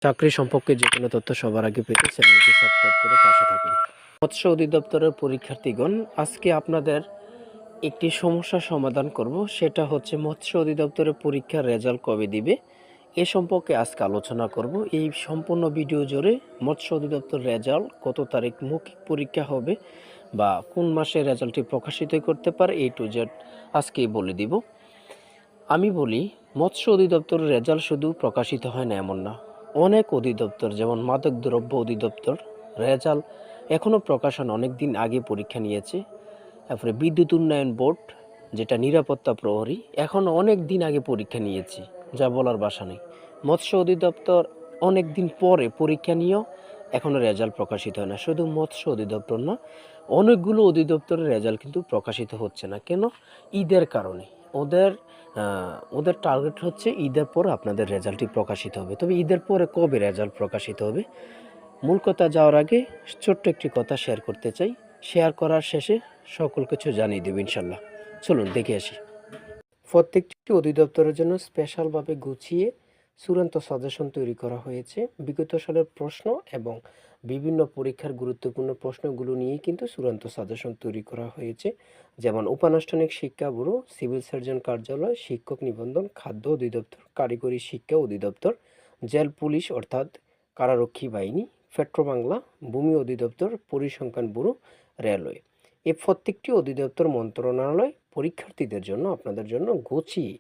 চাকরি সম্পর্কে যে কোনো তথ্য সবার আগে পেতে চ্যানেলটি সাবস্ক্রাইব করে পাশে থাকুন। মৎস্য অধিদপ্তরের পরীক্ষার্থীগণ, আজকে আপনাদের একটি সমস্যার সমাধান করব। সেটা হচ্ছে মৎস্য অধিদপ্তরের পরীক্ষার রেজাল্ট কবে দিবে এ সম্পর্কে আজকে আলোচনা করব। এই সম্পূর্ণ ভিডিও জুড়ে মৎস্য অধিদপ্তর রেজাল্ট কত তারিখ মৌখিক পরীক্ষা হবে বা কোন মাসে রেজাল্টটি প্রকাশিত করতে পারে A to Z আজকেই বলে দিব। আমি বলি, মৎস্য অধিদপ্তরের রেজাল্ট শুধু প্রকাশিত হয় না এমন না। অনেক অধিদপ্তর, যেমন মাদকদ্রব্য অধিদপ্তর, রেজাল্ট এখনও প্রকাশন অনেক দিন আগে পরীক্ষা নিয়েছে। তারপরে বিদ্যুৎ উন্নয়ন বোর্ড, যেটা নিরাপত্তা প্রহরী, এখনও অনেক দিন আগে পরীক্ষা নিয়েছে, যা বলার ভাষা নেই। মৎস্য অধিদপ্তর অনেক দিন পরে পরীক্ষা নিয়েও এখনও রেজাল্ট প্রকাশিত হয় না। শুধু মৎস্য অধিদপ্তর না, অনেকগুলো অধিদপ্তরের রেজাল্ট কিন্তু প্রকাশিত হচ্ছে না। কেন? ঈদের কারণে। ওদের টার্গেট হচ্ছে ঈদের পরে আপনাদের রেজাল্টটি প্রকাশিত হবে। তবে ঈদের পরে কবে রেজাল্ট প্রকাশিত হবে? মূল কথা যাওয়ার আগে ছোট্ট একটি কথা শেয়ার করতে চাই। শেয়ার করার শেষে সকল কিছু জানিয়ে দেব ইনশাল্লাহ। চলুন দেখে আসি। প্রত্যেকটি অধিদপ্তরের জন্য স্পেশালভাবে গুছিয়ে চূড়ান্ত সাজেশন তৈরি করা হয়েছে। বিগত সালের প্রশ্ন এবং বিভিন্ন পরীক্ষার গুরুত্বপূর্ণ প্রশ্নগুলো নিয়ে কিন্তু চূড়ান্ত সাজেশন তৈরি করা হয়েছে। যেমন উপানুষ্ঠানিক শিক্ষা ব্যুরো, সিভিল সার্জন কার্যালয়, শিক্ষক নিবন্ধন, খাদ্য অধিদপ্তর, কারিগরি শিক্ষা অধিদপ্তর, জেল পুলিশ অর্থাৎ কারারক্ষী বাহিনী, পেট্রোবাংলা, ভূমি অধিদপ্তর, পরিসংখ্যান ব্যুরো, রেলওয়ে। এই প্রত্যেকটি অধিদপ্তর মন্ত্রণালয় পরীক্ষার্থীদের জন্য, আপনাদের জন্য গুছিয়ে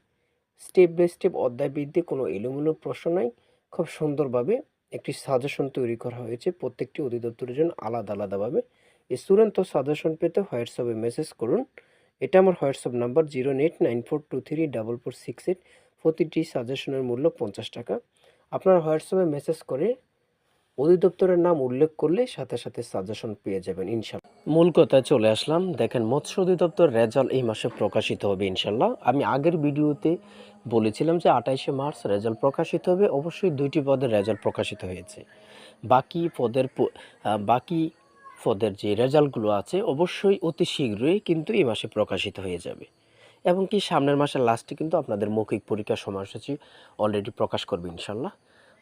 স্টেপ বাই স্টেপ অধ্যায় ভিত্তিতে কোনো এলোমেলো প্রশ্ন নাই, খুব সুন্দরভাবে একটি সাজেশন তৈরি করা হয়েছে প্রত্যেকটি অধিদপ্তরের জন্য আলাদা আলাদাভাবে। এই চূড়ান্ত সাজেশন পেতে হোয়াটসঅ্যাপে মেসেজ করুন। এটা আমার হোয়াটসঅ্যাপ নাম্বার 08942344668। প্রতিটি সাজেশনের মূল্য 50 টাকা। আপনার হোয়াটসঅ্যাপে মেসেজ করে অধিদপ্তরের নাম উল্লেখ করলে সাথে সাথে সাজেশন পেয়ে যাবেন ইনশাল্লাহ। মূল কথায় চলে আসলাম। দেখেন, মৎস্য অধিদপ্তর রেজাল্ট এই মাসে প্রকাশিত হবে ইনশাল্লাহ। আমি আগের ভিডিওতে বলেছিলাম যে 28শে মার্চ রেজাল্ট প্রকাশিত হবে। অবশ্যই 2টি পদের রেজাল্ট প্রকাশিত হয়েছে। বাকি পদের যে রেজাল্টগুলো আছে অবশ্যই অতি শীঘ্রই কিন্তু এই মাসে প্রকাশিত হয়ে যাবে। এবং কি সামনের মাসের লাস্টে কিন্তু আপনাদের মৌখিক পরীক্ষার সময়সূচি অলরেডি প্রকাশ করবে ইনশাল্লাহ।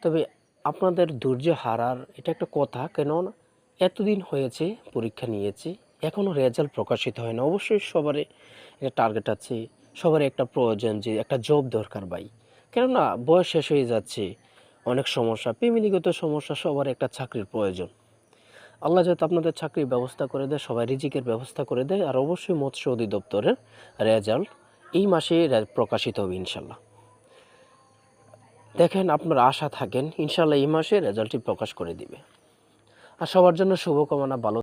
তবে আপনাদের ধৈর্য হারার এটা একটা কথা, কেননা এতদিন হয়েছে পরীক্ষা নিয়েছি, এখনও রেজাল্ট প্রকাশিত হয় না। অবশ্যই সবারই একটা টার্গেট আছে, সবারই একটা প্রয়োজন যে একটা জব দরকার ভাই। কেননা বয়স শেষ হয়ে যাচ্ছে, অনেক সমস্যা, ফ্যামিলিগত সমস্যা, সবার একটা চাকরির প্রয়োজন। আল্লাহ যাতে আপনাদের চাকরির ব্যবস্থা করে দেয়, সবাই রিজিকের ব্যবস্থা করে দেয়। আর অবশ্যই মৎস্য অধিদপ্তরের রেজাল্ট এই মাসে প্রকাশিত হবে ইনশাল্লাহ। দেখেন, আপনারা আশা থাকেন ইনশাল্লাহ এই মাসে রেজাল্টটি প্রকাশ করে দিবে। আর সবার জন্য শুভকামনা। ভালো